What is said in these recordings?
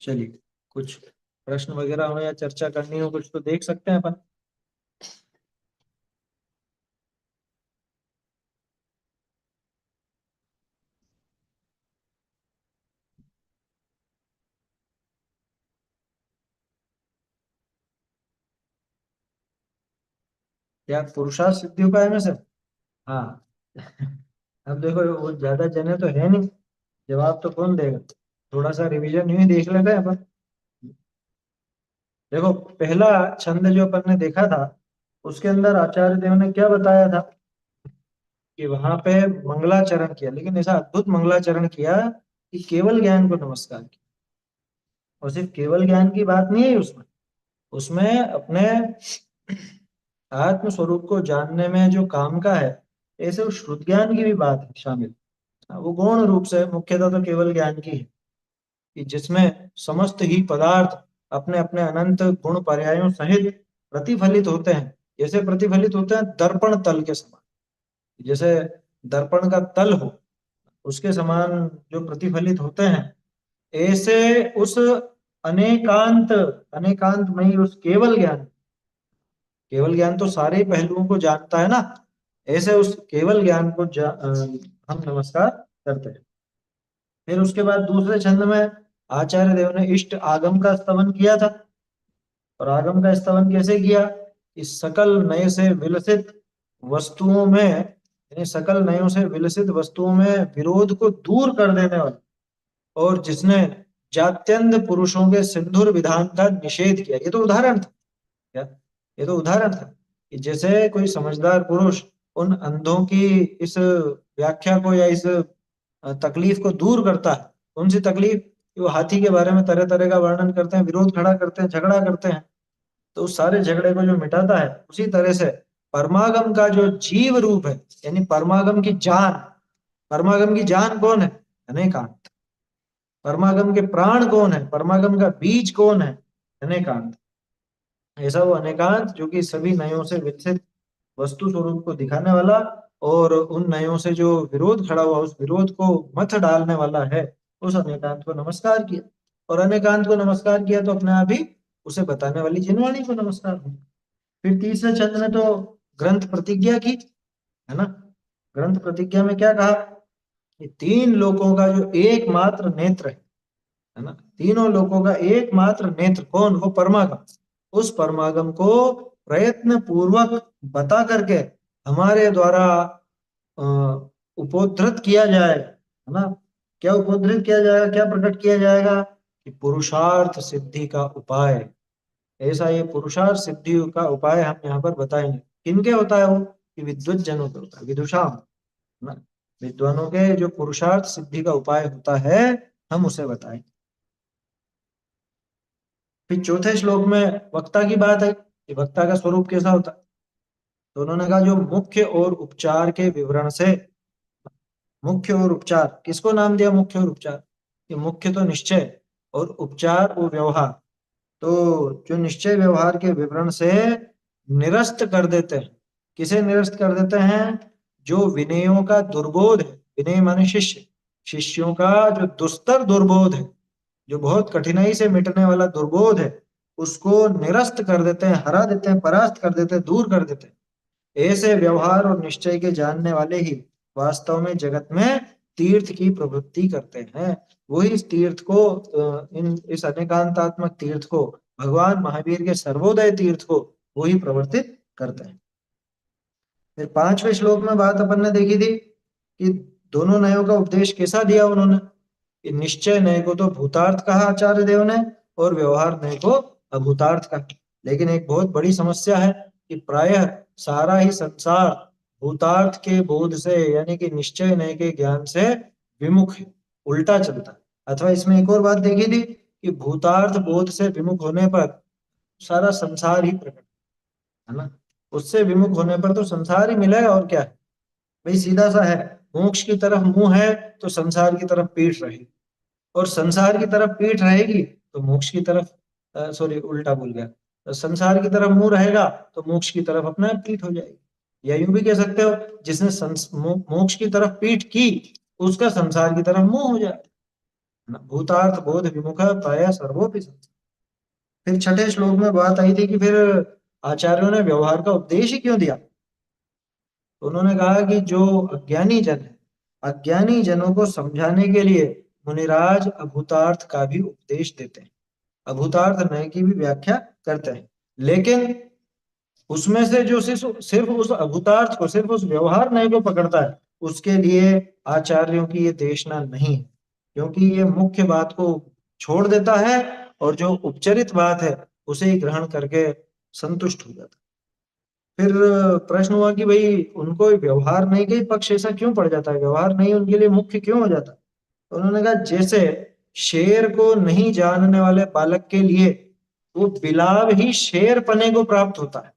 चलिए, कुछ प्रश्न वगैरह हो या चर्चा करनी हो कुछ तो देख सकते हैं अपन। क्या पुरुषार्थ सिद्धियों का है में से? हाँ। अब देखो वो ज्यादा जने तो है नहीं, जवाब तो कौन देगा। थोड़ा सा रिवीजन यूं ही देख लेते हैं अपन। देखो, पहला छंद जो अपन ने देखा था, उसके अंदर आचार्य देव ने क्या बताया था कि वहां पे मंगलाचरण किया, लेकिन ऐसा अद्भुत मंगलाचरण किया कि केवल ज्ञान को नमस्कार किया। और सिर्फ केवल ज्ञान की बात नहीं है उसमें, उसमें अपने आत्म स्वरूप को जानने में जो काम का है, ऐसे वो श्रुत ज्ञान की भी बात है शामिल। वो गौण रूप से मुख्यतः तो केवल ज्ञान की है कि जिसमें समस्त ही पदार्थ अपने अपने अनंत गुण पर्यायों सहित प्रतिफलित होते हैं। जैसे प्रतिफलित होते हैं दर्पण तल के समान, जैसे दर्पण का तल हो उसके समान जो प्रतिफलित होते हैं, ऐसे उस अनेकांत अनेकांतमयी उस केवल ज्ञान, केवल ज्ञान तो सारे ही पहलुओं को जानता है ना, ऐसे उस केवल ज्ञान को हम नमस्कार करते हैं। फिर उसके बाद दूसरे छंद में आचार्य देव ने इष्ट आगम का स्तवन किया था। और आगम का स्तवन कैसे किया? इस सकल नए से विलसित वस्तुओं में, यानी सकल नयों से विलसित वस्तुओं में विरोध को दूर कर देने वाला, और जिसने जात्यंत पुरुषों के सिंधुर विधान का निषेध किया। ये तो उदाहरण था क्या? ये तो उदाहरण था कि जैसे कोई समझदार पुरुष उन अंधों की इस व्याख्या को या इस तकलीफ को दूर करता है। कौन सी तकलीफ? कि वो हाथी के बारे में तरह तरह का वर्णन करते हैं, विरोध खड़ा करते हैं, झगड़ा करते हैं, तो उस सारे झगड़े को जो मिटाता है, उसी तरह से परमागम का जो जीव रूप है, यानी परमागम की जान, परमागम की जान कौन है? अनेकांत। परमागम के प्राण कौन है? परमागम का बीज कौन है? अनेकांत। ऐसा वो अनेकांत जो कि सभी नयों से विकसित वस्तु स्वरूप को दिखाने वाला, और उन नयों से जो विरोध खड़ा हुआ उस विरोध को मथ डालने वाला है, उस अनेकांत को नमस्कार किया। और अनेकांत को नमस्कार किया तो अपने आप ही उसे बताने वाली जिनवाणी को नमस्कार हो। फिर तीसरे छंद में तो ग्रंथ प्रतिज्ञा की, है ना। ग्रंथ प्रतिज्ञा में क्या कहा कि तीन लोकों का जो एकमात्र नेत्र है ना, तीनों लोकों का एकमात्र नेत्र कौन? वो परमागम। उस परमागम को प्रयत्न पूर्वक बता करके हमारे द्वारा अ, उपोद्धृत किया जाएगा, है ना। क्या उपोद्धृत किया जाएगा, क्या प्रकट किया जाएगा? कि पुरुषार्थ सिद्धि का उपाय। ऐसा ये पुरुषार्थ सिद्धि का उपाय हम यहाँ पर बताएंगे। किनके होता है वो? कि विद्वत जनों के होता है, विदुषाम, है ना। विद्वानों के जो पुरुषार्थ सिद्धि का उपाय होता है, हम उसे बताएं। फिर चौथे श्लोक में वक्ता की बात है कि वक्ता का स्वरूप कैसा होता है। तो उन्होंने कहा जो मुख्य और उपचार के विवरण से, मुख्य और उपचार किसको नाम दिया? मुख्य और उपचार, कि मुख्य तो निश्चय और उपचार वो व्यवहार। तो जो निश्चय व्यवहार के विवरण से निरस्त कर देते हैं। किसे निरस्त कर देते हैं? जो विनयों का दुर्बोध है, विनय माने शिष्य, शिष्यों का जो दुस्तर दुर्बोध है, जो बहुत कठिनाई से मिटने वाला दुर्बोध है, उसको निरस्त कर देते हैं, हरा देते हैं, परास्त कर देते हैं, दूर कर देते हैं। ऐसे व्यवहार और निश्चय के जानने वाले ही वास्तव में जगत में तीर्थ की प्रवृत्ति करते हैं। वही इस तीर्थ को इस अनेकांतात्मक तीर्थ को, भगवान महावीर के सर्वोदय तीर्थ को वही प्रवर्तित करते हैं। फिर पांचवें श्लोक में बात अपन ने देखी थी कि दोनों नयों का उपदेश कैसा दिया उन्होंने। कि निश्चय नय को तो भूतार्थ कहा आचार्य देव ने, और व्यवहार नय को अभूतार्थ कहा। लेकिन एक बहुत बड़ी समस्या है कि प्रायः सारा ही संसार भूतार्थ के बोध से, यानी कि निश्चय नय के ज्ञान से विमुख है, उल्टा चलता है। अथवा इसमें एक और बात देखी थी कि भूतार्थ बोध से विमुख होने पर सारा संसार ही प्रकट है ना। उससे विमुख होने पर तो संसार ही मिलेगा, और क्या है भाई, सीधा सा है। मोक्ष की तरफ मुंह है तो संसार की तरफ पीठ रहेगी, और संसार की तरफ पीठ रहेगी तो मोक्ष की तरफ, सॉरी उल्टा बोल गया, तो संसार की तरफ मुंह रहेगा तो मोक्ष की तरफ अपने आप पीठ हो जाएगी। या यूं भी कह सकते हो, जिसने मोक्ष की तरफ पीठ की, उसका संसार की तरफ मुंह हो जाए, है ना। भूतार्थ बोध विमुख प्राय सर्वोपि सत्। फिर छठे श्लोक में बात आई थी कि फिर आचार्यों ने व्यवहार का उपदेश ही क्यों दिया। तो उन्होंने कहा कि जो अज्ञानी जन है, अज्ञानी जनों को समझाने के लिए मुनिराज अभूतार्थ का भी उपदेश देते हैं, अभूतार्थ नय की भी व्याख्या करते हैं। लेकिन उसमें से जो सिर्फ सिर्फ उस अभूतार्थ को, सिर्फ उस व्यवहार नय को पकड़ता है, उसके लिए आचार्यों की ये देशना नहीं है, क्योंकि ये मुख्य बात को छोड़ देता है और जो उपचरित बात है उसे ही ग्रहण करके संतुष्ट हो जाता है। फिर प्रश्न हुआ कि भाई उनको व्यवहार नहीं का ही पक्ष ऐसा क्यों पड़ जाता है, व्यवहार नहीं उनके लिए मुख्य क्यों हो जाता है। तो उन्होंने कहा जैसे शेर को नहीं जानने वाले बालक के लिए वो बिलाव ही शेर पने को प्राप्त होता है,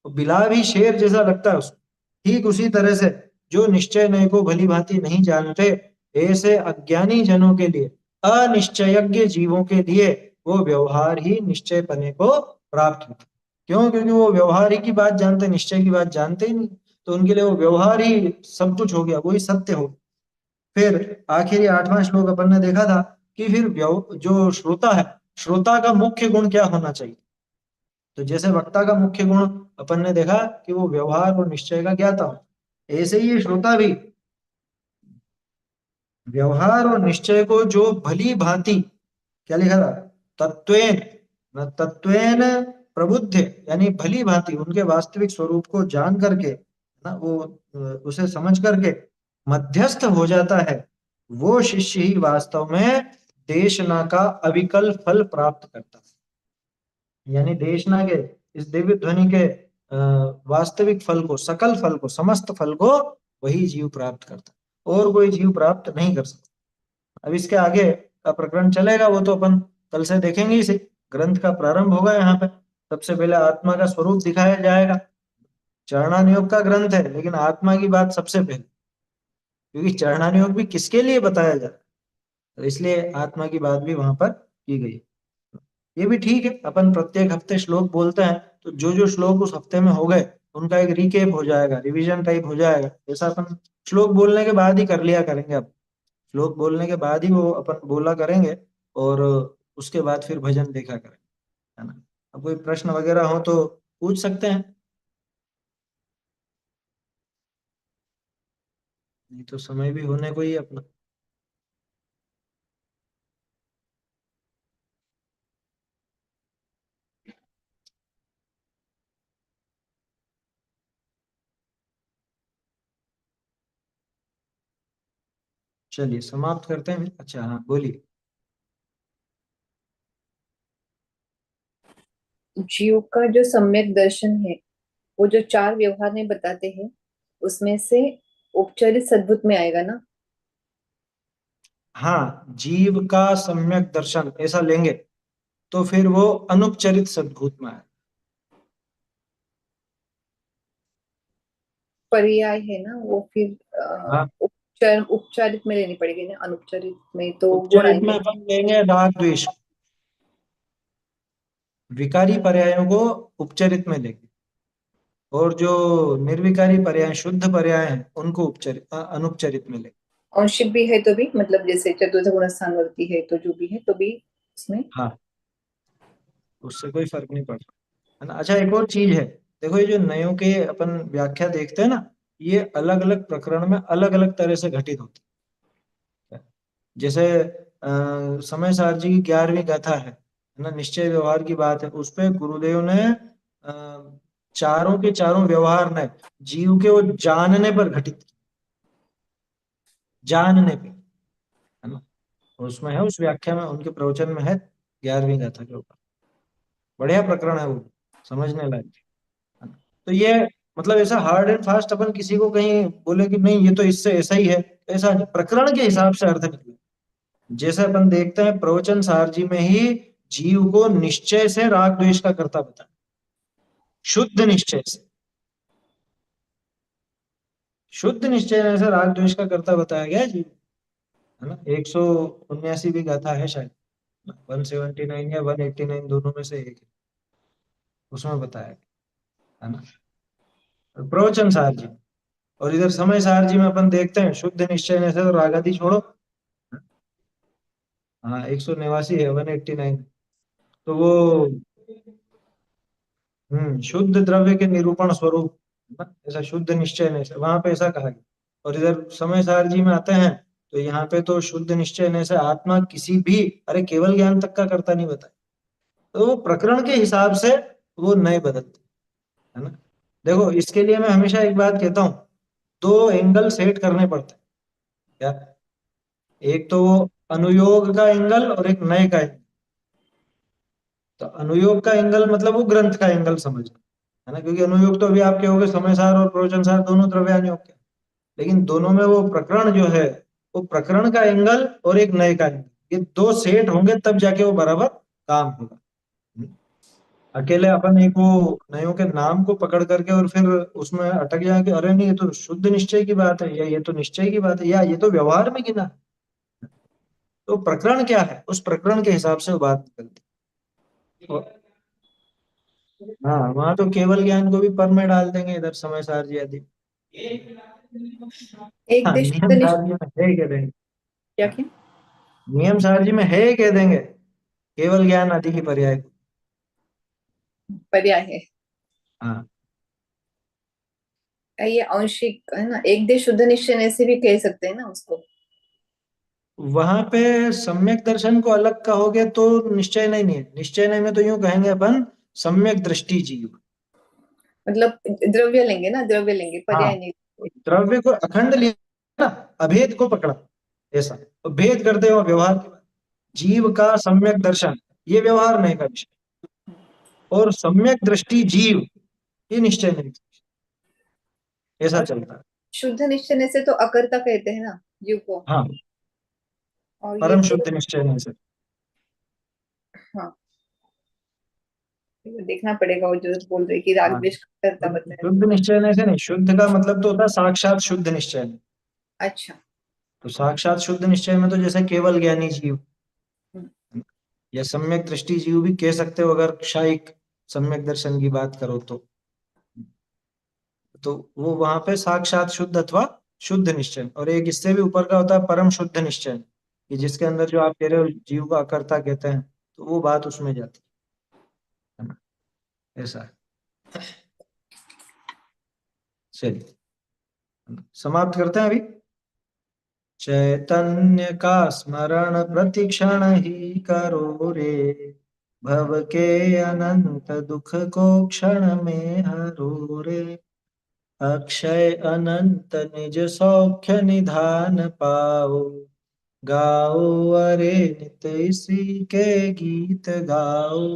वो बिलाव ही शेर जैसा लगता है उसको, ठीक उसी तरह से जो निश्चय नय को भली भांति नहीं जानते, ऐसे अज्ञानी जनों के लिए, अनिश्चयज्ञ जीवों के लिए वो व्यवहार ही निश्चय पने को प्राप्त होता है। क्यों? क्योंकि वो व्यवहार ही की बात जानते, निश्चय की बात जानते ही नहीं। तो उनके लिए वो व्यवहार ही सब कुछ हो गया, वही सत्य हो। फिर आखिरी 8वां श्लोक अपन ने देखा था कि फिर जो श्रोता है, श्रोता का मुख्य गुण क्या होना चाहिए। तो जैसे वक्ता का मुख्य गुण अपन ने देखा कि वो व्यवहार और निश्चय का ज्ञाता हो, ऐसे ही ये श्रोता भी व्यवहार और निश्चय को जो भली भांति, क्या लिखा था, तत्वेन, न तत्वेन प्रबुद्ध, यानी भली भांति उनके वास्तविक स्वरूप को जान करके ना, वो उसे समझ करके मध्यस्थ हो जाता है, वो शिष्य ही वास्तव में देशना का अविकल फल प्राप्त करता है। यानी देशना के इस दिव्य ध्वनि के वास्तविक फल को, सकल फल को, समस्त फल को वही जीव प्राप्त करता है, और कोई जीव प्राप्त नहीं कर सकता। अब इसके आगे का प्रकरण चलेगा, वो तो अपन कल से देखेंगे। इसे ग्रंथ का प्रारंभ होगा यहाँ पे। सबसे पहले आत्मा का स्वरूप दिखाया जाएगा। चरणानुयोग का ग्रंथ है, लेकिन आत्मा की बात सबसे पहले, क्योंकि चरणानुयोग भी किसके लिए बताया जा रहा है, तो इसलिए आत्मा की बात भी वहां पर की गई। ये भी ठीक है, अपन प्रत्येक हफ्ते श्लोक बोलते हैं, तो जो जो श्लोक उस हफ्ते में हो गए उनका एक रिकेप हो जाएगा, रिवीजन टाइप हो जाएगा। ऐसा अपन श्लोक बोलने के बाद ही कर लिया करेंगे। अब श्लोक बोलने के बाद ही वो अपन बोला करेंगे, और उसके बाद फिर भजन देखा करेंगे, है ना। अब कोई प्रश्न वगैरह हो तो पूछ सकते हैं, नहीं तो समय भी होने को ही है अपना। चलिए समाप्त करते हैं। अच्छा हाँ, बोलिए। जीव का जो सम्यक दर्शन है, वो जो चार व्यवहार में बताते हैं, उसमें से उपचारित सद्बुद्ध में आएगा ना। हाँ, जीव का सम्यक दर्शन ऐसा लेंगे तो फिर वो अनुपचरित सद्भूत में है। पर्याय है ना वो, फिर हाँ, उपचारित में लेनी पड़ेगी ना, अनुपचारित में तो गुण उपचरित में आएंगे। अपन लेंगे राग द्वेष, विकारी पर्यायों को उपचरित में लेंगे, और जो निर्विकारी पर्याय, शुद्ध पर्याय हैं, उनको अनुपचरित में लेंगे। आंशिक भी है तो भी, मतलब जैसे चतुर्थ गुण स्थान वर्ती है तो जो भी है तो भी उसमें। हाँ, उससे कोई फर्क नहीं पड़ता, है ना। अच्छा, एक और चीज है, देखो ये जो नयों के अपन व्याख्या देखते हैं ना, ये अलग अलग प्रकरण में अलग अलग तरह से घटित होती है। जैसे समय सार जी की 11वीं गाथा है ना, निश्चय व्यवहार की बात है, उस पे गुरुदेव ने चारों के चारों व्यवहार ने जीव के वो जानने पर घटित किए, जानने पे, है ना। और उसमें है, उस व्याख्या में, उनके प्रवचन में है 11वीं गाथा के ऊपर। बढ़िया प्रकरण है वो, समझने लायक है ना। तो ये मतलब ऐसा हार्ड एंड फास्ट अपन किसी को कहीं बोले कि नहीं ये तो इससे ऐसा ही है, ऐसा नहीं, प्रकरण के हिसाब से अर्थ निकले। जैसे अपन देखते हैं प्रवचन सार जी में ही जीव को निश्चय से राग द्वेष का कर्ता बताया, शुद्ध निश्चय से, शुद्ध निश्चय से राग द्वेष का कर्ता बताया गया है जीव, है ना। 179 भी गाथा है शायद, 179 या 189 दोनों में से एक है, उसमें बताया गया, है ना, प्रवचन सार जी। और इधर समय सार जी में अपन देखते हैं शुद्ध निश्चय से तो राग आदि छोड़ो, हाँ 189 है, 189। तो वो शुद्ध द्रव्य के निरूपण स्वरूप, है ना? ऐसा शुद्ध निश्चय नहीं से वहां पे ऐसा कहा गया। और इधर समय सार जी में आते हैं तो यहाँ पे तो शुद्ध निश्चय नहीं से आत्मा किसी भी, अरे केवल ज्ञान तक का कर्ता नहीं बताया। तो वो प्रकरण के हिसाब से वो नहीं बदलते, है ना। देखो इसके लिए मैं हमेशा एक बात कहता हूँ, दो एंगल सेट करने पड़ते हैं। क्या? एक तो वो अनुयोग का एंगल और एक नए का एंगल। तो अनुयोग का एंगल मतलब वो ग्रंथ का एंगल समझना, है ना, क्योंकि अनुयोग तो अभी आप कहोगे समय सार और प्रवचन सार दोनों द्रव्यानुयोग के, लेकिन दोनों में वो प्रकरण जो है, वो प्रकरण का एंगल और एक नए का एंगल, ये दो सेट होंगे तब जाके वो बराबर काम होगा। अकेले अपन एक वो नयों के नाम को पकड़ करके और फिर उसमें अटक जाए कि अरे नहीं ये तो शुद्ध निश्चय की बात है, या ये तो निश्चय की बात है, या ये तो व्यवहार में गिना है। तो प्रकरण क्या है, उस प्रकरण के हिसाब से वो बात निकलती है। हाँ वहां तो केवल ज्ञान को भी पर में डाल देंगे इधर समय सार जी आदि। एक हाँ देश नियम शुद्ध निश्चय सार जी में है कह देंगे। क्या हाँ, क्या? नियम सार जी में है कह देंगे, केवल ज्ञान आदि की पर्याय को। पर्याय है। हाँ ये आंशिक है ना, एक देश शुद्ध निश्चय ऐसे भी कह सकते हैं ना उसको। वहां पे सम्यक दर्शन को अलग कहोगे तो निश्चय नहीं है, निश्चय नहीं में तो यूं कहेंगे अपन सम्यक दृष्टि जीव। मतलब द्रव्य लेंगे ना, द्रव्य लेंगे, हाँ पर्याय नहीं। द्रव्य को अखंड लिया ना, अभेद को पकड़ा, ऐसा तो भेद करते हो व्यवहार के बाद जीव का सम्यक दर्शन, ये व्यवहार नहीं का विषय। और सम्यक दृष्टि जीव, ये निश्चय नहीं, ऐसा और चलता है। शुद्ध निश्चय से तो अकर्ता कहते हैं ना जीव को। हाँ और ये परम तो शुद्ध निश्चय नहीं से। हाँ, ये देखना पड़ेगा वो जो बोल रहे कि हाँ रागद्वेष करता बताया। शुद्ध निश्चय नहीं से नहीं, शुद्ध का मतलब तो होता है साक्षात शुद्ध निश्चय नहीं। अच्छा। तो साक्षात शुद्ध निश्चय में तो जैसे केवल ज्ञानी जीव हम्म, या सम्यक दृष्टि जीव भी कह सकते हो, अगर क्षायिक सम्यक दर्शन की बात करो तो वो वहां पे साक्षात शुद्ध अथवा शुद्ध निश्चय। और एक इससे भी ऊपर का होता है परम शुद्ध निश्चय, कि जिसके अंदर जो आप कह रहे हो जीव का अकर्ता कहते हैं, तो वो बात उसमें जाती है ना, ऐसा है। चलिए समाप्त करते हैं अभी। चैतन्य का स्मरण प्रतिक्षण ही करो रे, भव के अनंत दुख को क्षण में हरो रे, अक्षय अनंत निज सौख्य निधान पाओ, गाओ अरे नित इसी के गीत गाओ,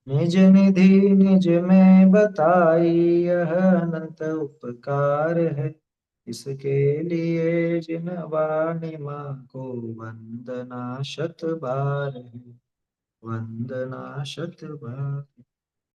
निज निधि निज में बताई यह अनंत उपकार है, इसके लिए जिन वाणी माँ को वंदना शत बार है, वंदना शत बार।